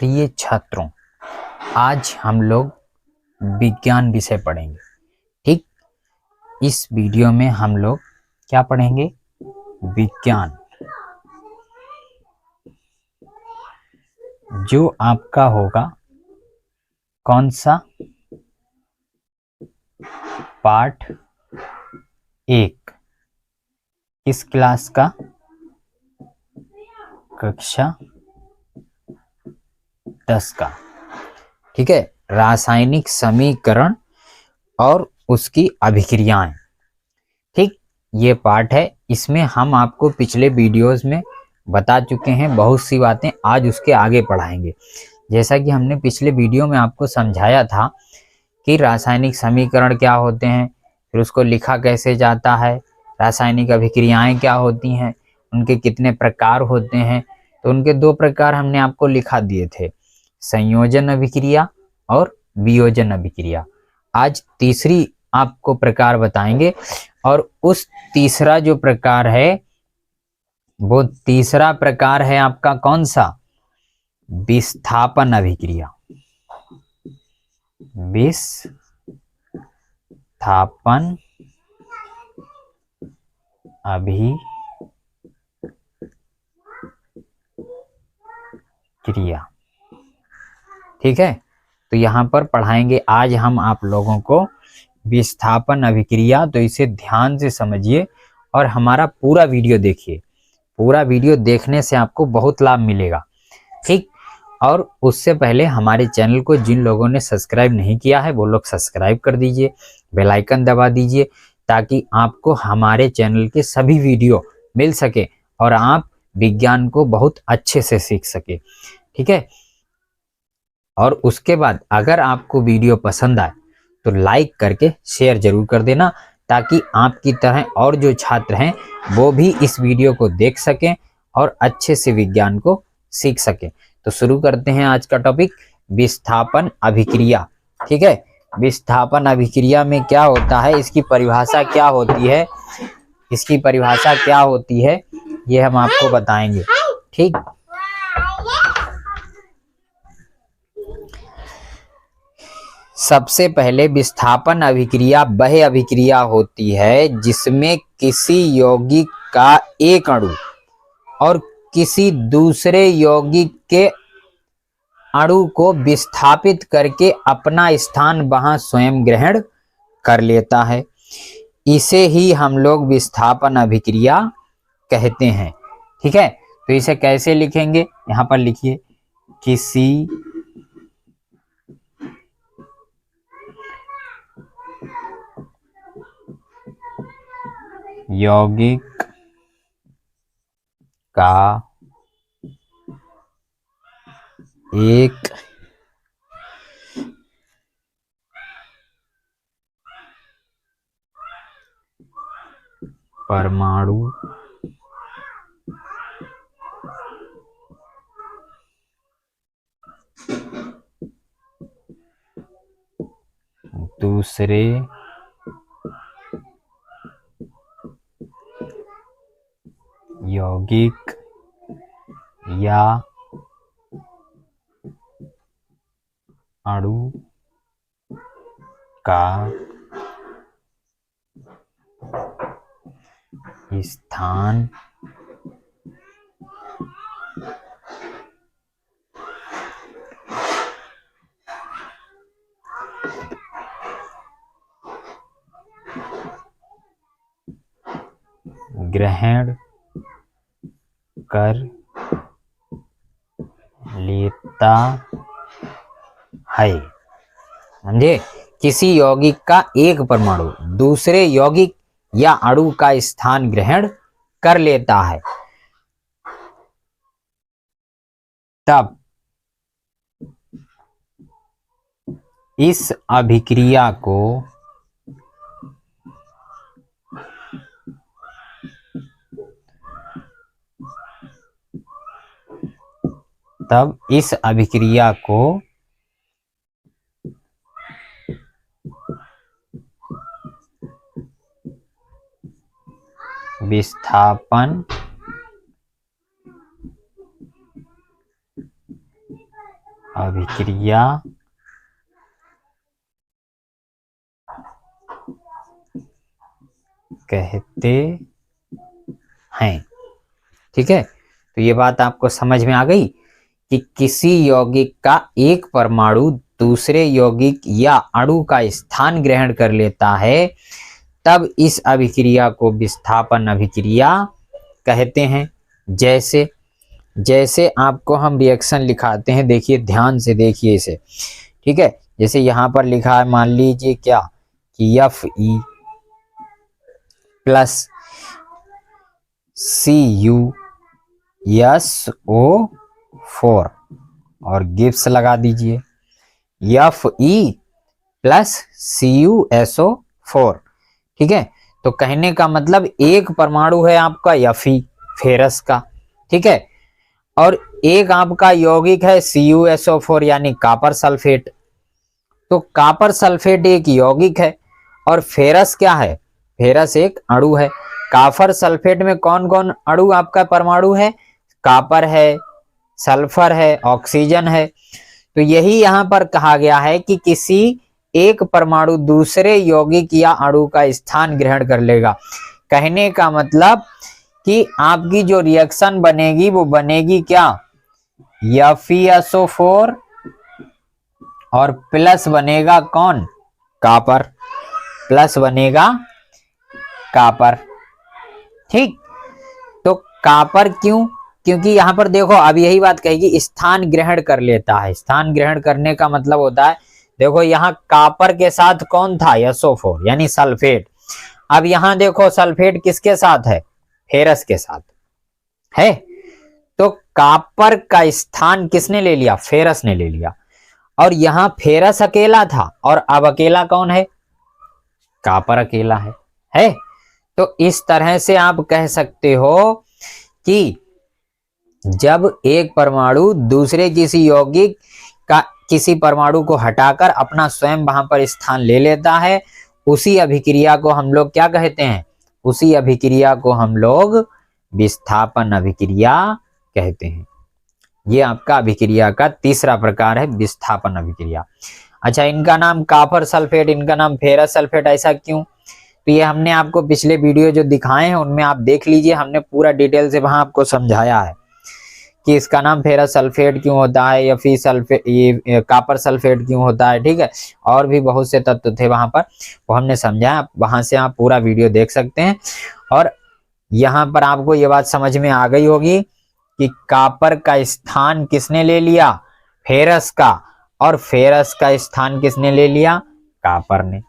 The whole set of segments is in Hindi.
प्रिय छात्रों, आज हम लोग विज्ञान विषय पढ़ेंगे। ठीक, इस वीडियो में हम लोग क्या पढ़ेंगे? विज्ञान, जो आपका होगा कौन सा? पार्ट 1। किस क्लास का? कक्षा 10 का। ठीक है, रासायनिक समीकरण और उसकी अभिक्रियाएं। ठीक, ये पार्ट है। इसमें हम आपको पिछले वीडियोस में बता चुके हैं बहुत सी बातें, आज उसके आगे पढ़ाएंगे। जैसा कि हमने पिछले वीडियो में आपको समझाया था कि रासायनिक समीकरण क्या होते हैं, फिर उसको लिखा कैसे जाता है, रासायनिक अभिक्रियाएं क्या होती हैं, उनके कितने प्रकार होते हैं। तो उनके 2 प्रकार हमने आपको लिखा दिए थे, संयोजन अभिक्रिया और वियोजन अभिक्रिया। आज तीसरी आपको प्रकार बताएंगे, और उस तीसरा जो प्रकार है वो तीसरा प्रकार है आपका कौन सा? विस्थापन अभिक्रिया। विस्थापन अभिक्रिया। ठीक है, तो यहाँ पर पढ़ाएंगे आज हम आप लोगों को विस्थापन अभिक्रिया। तो इसे ध्यान से समझिए और हमारा पूरा वीडियो देखिए। पूरा वीडियो देखने से आपको बहुत लाभ मिलेगा। ठीक, और उससे पहले हमारे चैनल को जिन लोगों ने सब्सक्राइब नहीं किया है वो लोग सब्सक्राइब कर दीजिए, बेल आइकन दबा दीजिए, ताकि आपको हमारे चैनल के सभी वीडियो मिल सके और आप विज्ञान को बहुत अच्छे से सीख सके। ठीक है, और उसके बाद अगर आपको वीडियो पसंद आए तो लाइक करके शेयर जरूर कर देना, ताकि आपकी तरह और जो छात्र हैं वो भी इस वीडियो को देख सकें और अच्छे से विज्ञान को सीख सकें। तो शुरू करते हैं आज का टॉपिक, विस्थापन अभिक्रिया। ठीक है, विस्थापन अभिक्रिया में क्या होता है, इसकी परिभाषा क्या होती है, इसकी परिभाषा क्या होती है ये हम आपको बताएंगे। ठीक, सबसे पहले विस्थापन अभिक्रिया वह अभिक्रिया होती है जिसमें किसी यौगिक का एक अणु और किसी दूसरे यौगिक के अणु को विस्थापित करके अपना स्थान वहां स्वयं ग्रहण कर लेता है। इसे ही हम लोग विस्थापन अभिक्रिया कहते हैं। ठीक है, तो इसे कैसे लिखेंगे, यहां पर लिखिए, किसी यौगिक का एक परमाणु दूसरे यौगिक या अणु का स्थान ग्रहण कर लेता है। समझे, किसी यौगिक का एक परमाणु दूसरे यौगिक या अणु का स्थान ग्रहण कर लेता है, तब इस अभिक्रिया को विस्थापन अभिक्रिया कहते हैं। ठीक है, तो ये बात आपको समझ में आ गई कि किसी यौगिक का एक परमाणु दूसरे यौगिक या अणु का स्थान ग्रहण कर लेता है, तब इस अभिक्रिया को विस्थापन अभिक्रिया कहते हैं। जैसे जैसे आपको हम रिएक्शन लिखाते हैं, देखिए ध्यान से देखिए इसे। ठीक है, जैसे यहां पर लिखा है, मान लीजिए क्या कि Fe प्लस CuSO4 और गिब्स लगा दीजिए Fe प्लस CuSO4। ठीक है, तो कहने का मतलब एक परमाणु है आपका Fe फेरस का, ठीक है, और एक आपका यौगिक है CuSO4 यानी कॉपर सल्फेट। तो कॉपर सल्फेट एक यौगिक है और फेरस क्या है, फेरस एक अणु है। कॉपर सल्फेट में कौन कौन अणु आपका परमाणु है, कॉपर है, सल्फर है, ऑक्सीजन है। तो यही यहां पर कहा गया है कि किसी एक परमाणु दूसरे यौगिक या अणु का स्थान ग्रहण कर लेगा। कहने का मतलब कि आपकी जो रिएक्शन बनेगी वो बनेगी क्या, FeSO4 और प्लस बनेगा कौन, कॉपर, प्लस बनेगा कॉपर। ठीक, तो कॉपर क्यों, क्योंकि यहां पर देखो अब यही बात कहेगी स्थान ग्रहण कर लेता है। स्थान ग्रहण करने का मतलब होता है, देखो यहाँ कॉपर के साथ कौन था, SO4 यानी सल्फेट। अब यहां देखो सल्फेट किसके साथ है, फेरस के साथ है। तो कॉपर का स्थान किसने ले लिया, फेरस ने ले लिया। और यहां फेरस अकेला था और अब अकेला कौन है, कॉपर अकेला है। तो इस तरह से आप कह सकते हो कि जब एक परमाणु दूसरे किसी यौगिक का किसी परमाणु को हटाकर अपना स्वयं वहां पर स्थान ले लेता है, उसी अभिक्रिया को हम लोग क्या कहते हैं, उसी अभिक्रिया को हम लोग विस्थापन अभिक्रिया कहते हैं। ये आपका अभिक्रिया का तीसरा प्रकार है, विस्थापन अभिक्रिया। अच्छा, इनका नाम कॉपर सल्फेट, इनका नाम फेरस सल्फेट, ऐसा क्यों, तो ये हमने आपको पिछले वीडियो जो दिखाए हैं उनमें आप देख लीजिए, हमने पूरा डिटेल से वहां आपको समझाया है कि इसका नाम फेरस सल्फेट क्यों होता है या फिर सल्फेट ये कॉपर सल्फेट क्यों होता है। ठीक है, और भी बहुत से तत्व थे वहां पर, वो हमने समझाया, वहां से आप पूरा वीडियो देख सकते हैं। और यहाँ पर आपको ये बात समझ में आ गई होगी कि कॉपर का स्थान किसने ले लिया, फेरस का, और फेरस का स्थान किसने ले लिया, कॉपर ने।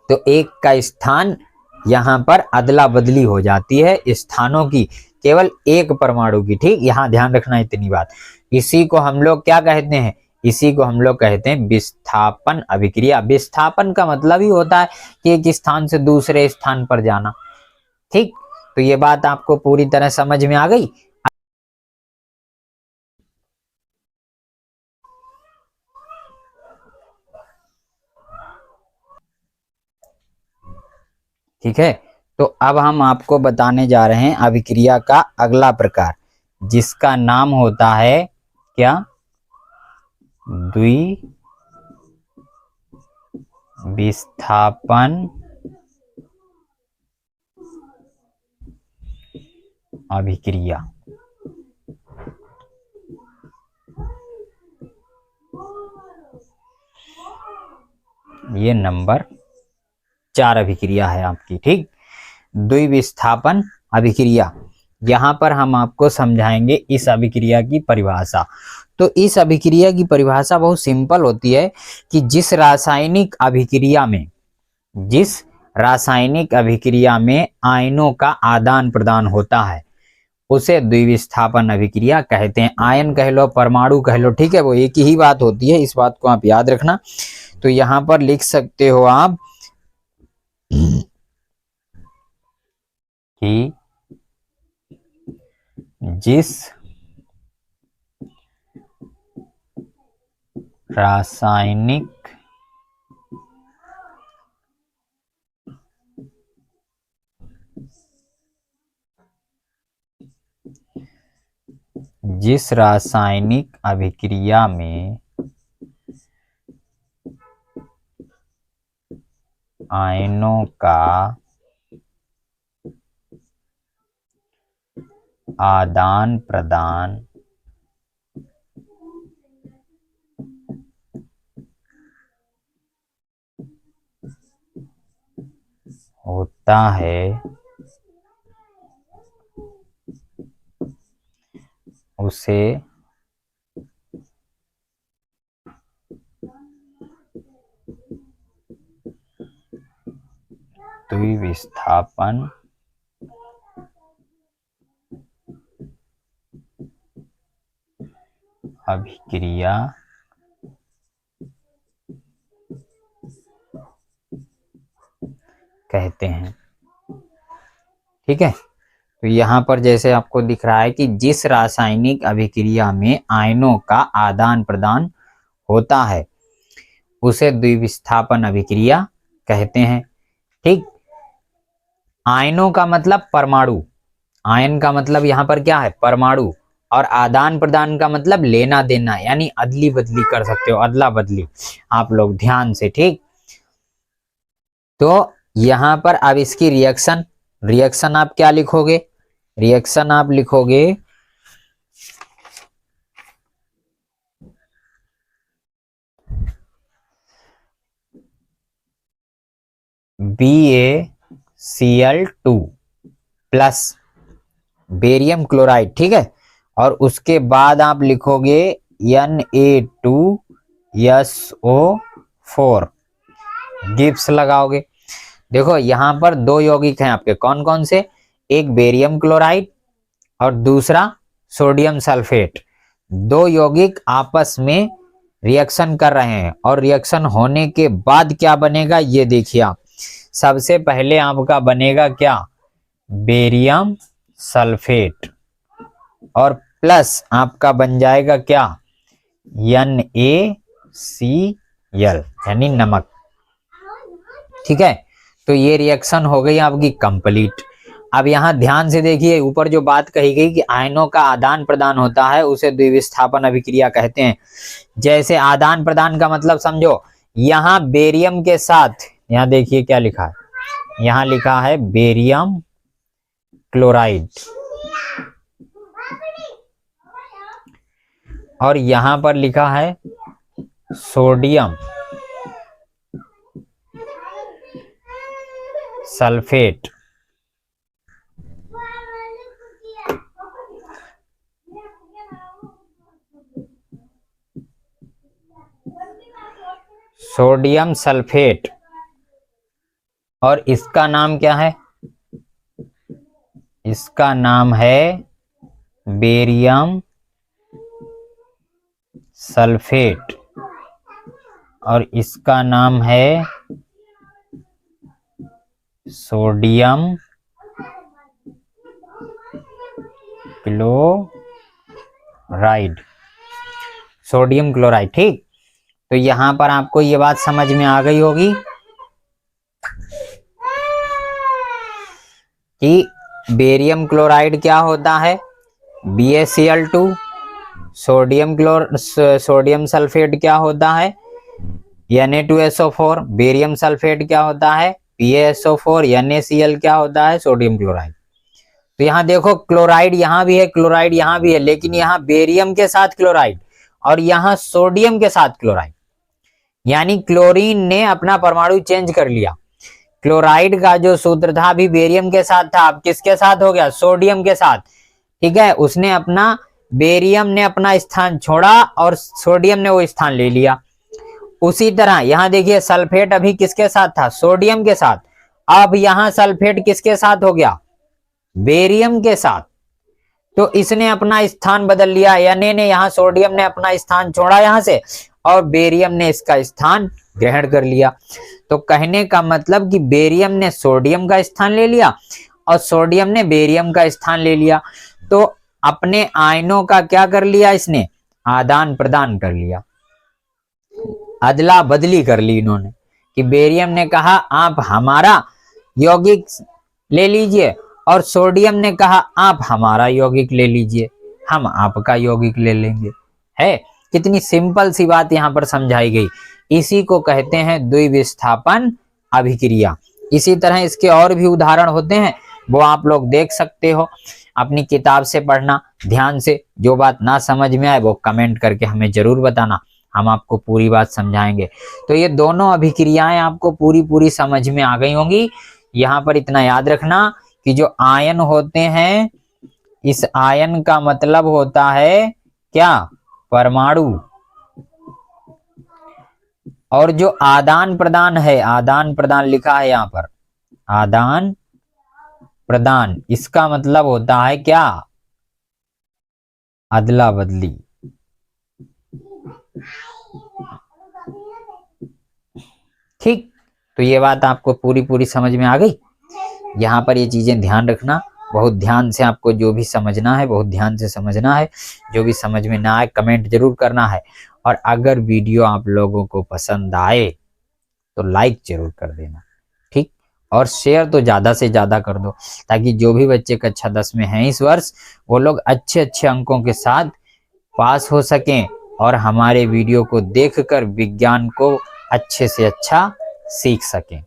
तो एक का स्थान यहां पर अदला बदली हो जाती है स्थानों की, केवल एक परमाणु की। ठीक, यहां ध्यान रखना इतनी बात। इसी को हम लोग क्या कहते हैं, इसी को हम लोग कहते हैं विस्थापन अभिक्रिया। विस्थापन का मतलब ही होता है कि एक स्थान से दूसरे स्थान पर जाना। ठीक, तो ये बात आपको पूरी तरह समझ में आ गई। ठीक है, तो अब हम आपको बताने जा रहे हैं अभिक्रिया का अगला प्रकार, जिसका नाम होता है क्या, द्विविस्थापन अभिक्रिया। ये नंबर 4 अभिक्रिया है आपकी। ठीक, द्विविस्थापन अभिक्रिया, यहां पर हम आपको समझाएंगे इस अभिक्रिया की परिभाषा। तो इस अभिक्रिया की परिभाषा बहुत सिंपल होती है कि जिस रासायनिक अभिक्रिया में आयनों का आदान प्रदान होता है उसे द्विविस्थापन अभिक्रिया कहते हैं। आयन कह लो, परमाणु कह लो, ठीक है, वो एक ही बात होती है, इस बात को आप याद रखना। तो यहां पर लिख सकते हो आप कि जिस रासायनिक जिस रासायनिक अभिक्रिया में आयनों का आदान प्रदान होता है उसे द्विविस्थापन अभिक्रिया कहते हैं। ठीक है, तो यहाँ पर जैसे आपको दिख रहा है कि जिस रासायनिक अभिक्रिया में आयनों का आदान प्रदान होता है उसे द्विविस्थापन अभिक्रिया कहते हैं। ठीक, आयनों का मतलब परमाणु, आयन का मतलब यहाँ पर क्या है, परमाणु, और आदान प्रदान का मतलब लेना देना, यानी अदली बदली कर सकते हो, अदला बदली, आप लोग ध्यान से। ठीक, तो यहाँ पर अब इसकी रिएक्शन आप क्या लिखोगे, रिएक्शन आप लिखोगे BaCl2 प्लस बेरियम क्लोराइड। ठीक है, और उसके बाद आप लिखोगे Na2SO4, गिब्स लगाओगे। देखो यहाँ पर दो यौगिक हैं आपके, कौन कौन से, एक बेरियम क्लोराइड और दूसरा सोडियम सल्फेट। दो यौगिक आपस में रिएक्शन कर रहे हैं, और रिएक्शन होने के बाद क्या बनेगा ये देखिए आप। सबसे पहले आपका बनेगा क्या, बेरियम सल्फेट, और प्लस आपका बन जाएगा क्या, NaCl यानी नमक। ठीक है, तो ये रिएक्शन हो गई आपकी कंप्लीट। अब यहाँ ध्यान से देखिए, ऊपर जो बात कही गई कि आयनों का आदान प्रदान होता है उसे द्विविस्थापन अभिक्रिया कहते हैं। जैसे आदान प्रदान का मतलब समझो, यहाँ बेरियम के साथ, यहाँ देखिए क्या लिखा है, यहाँ लिखा है बेरियम क्लोराइड, और यहाँ पर लिखा है सोडियम सल्फेट। सोडियम सल्फेट, और इसका नाम क्या है, इसका नाम है बेरियम सल्फेट, और इसका नाम है सोडियम क्लोराइड, सोडियम क्लोराइड। ठीक, तो यहां पर आपको ये बात समझ में आ गई होगी कि बेरियम क्लोराइड क्या होता है, BaCl2, सोडियम सल्फेट क्या होता है, Na2SO4, बेरियम सल्फेट क्या होता है, PaSO4, NaCl क्या होता है, सोडियम क्लोराइड। तो यहाँ देखो क्लोराइड यहाँ भी है, क्लोराइड यहाँ भी है, लेकिन यहाँ बेरियम के साथ क्लोराइड और यहाँ सोडियम के साथ क्लोराइड, यानी क्लोरीन ने अपना परमाणु चेंज कर लिया। क्लोराइड का जो सूत्र था अभी बेरियम के साथ था, अब किसके साथ हो गया, सोडियम के साथ। ठीक है, उसने अपना, बेरियम ने अपना स्थान छोड़ा और सोडियम ने वो स्थान ले लिया। उसी तरह यहाँ देखिए सल्फेट अभी किसके साथ था, सोडियम के साथ, अब यहाँ सल्फेट किसके साथ हो गया, बेरियम के साथ। तो इसने अपना स्थान बदल लिया, यानी ने यहाँ सोडियम ने अपना स्थान छोड़ा यहाँ से और बेरियम ने इसका स्थान ग्रहण कर लिया। तो कहने का मतलब कि बेरियम ने सोडियम का स्थान ले लिया और सोडियम ने बेरियम का स्थान ले लिया। तो अपने आयनों का क्या कर लिया, इसने आदान प्रदान कर लिया, अदला बदली कर ली इन्होंने, कि बेरियम ने कहा आप हमारा यौगिक ले लीजिए और सोडियम ने कहा आप हमारा यौगिक ले लीजिए, हम आपका यौगिक ले लेंगे। है कितनी सिंपल सी बात यहाँ पर समझाई गई। इसी को कहते हैं द्विविस्थापन अभिक्रिया। इसी तरह इसके और भी उदाहरण होते हैं, वो आप लोग देख सकते हो अपनी किताब से पढ़ना ध्यान से। जो बात ना समझ में आए वो कमेंट करके हमें जरूर बताना, हम आपको पूरी बात समझाएंगे। तो ये दोनों अभिक्रियाएं आपको पूरी समझ में आ गई होंगी। यहाँ पर इतना याद रखना कि जो आयन होते हैं, इस आयन का मतलब होता है क्या, परमाणु। और जो आदान प्रदान है, आदान प्रदान लिखा है यहाँ पर, आदान प्रदान, इसका मतलब होता है क्या, अदला बदली। ठीक, तो ये बात आपको पूरी समझ में आ गई। यहाँ पर ये चीजें ध्यान रखना, बहुत ध्यान से आपको जो भी समझना है बहुत ध्यान से समझना है। जो भी समझ में ना आए कमेंट जरूर करना है। और अगर वीडियो आप लोगों को पसंद आए तो लाइक जरूर कर देना, ठीक। और शेयर तो ज्यादा से ज्यादा कर दो, ताकि जो भी बच्चे कक्षा 10 में हैं इस वर्ष, वो लोग अच्छे अंकों के साथ पास हो सकें और हमारे वीडियो को देखकर विज्ञान को अच्छे से अच्छा सीख सकें।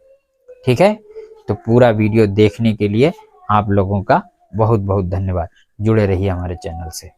ठीक है, तो पूरा वीडियो देखने के लिए आप लोगों का बहुत बहुत धन्यवाद। जुड़े रहिए हमारे चैनल से।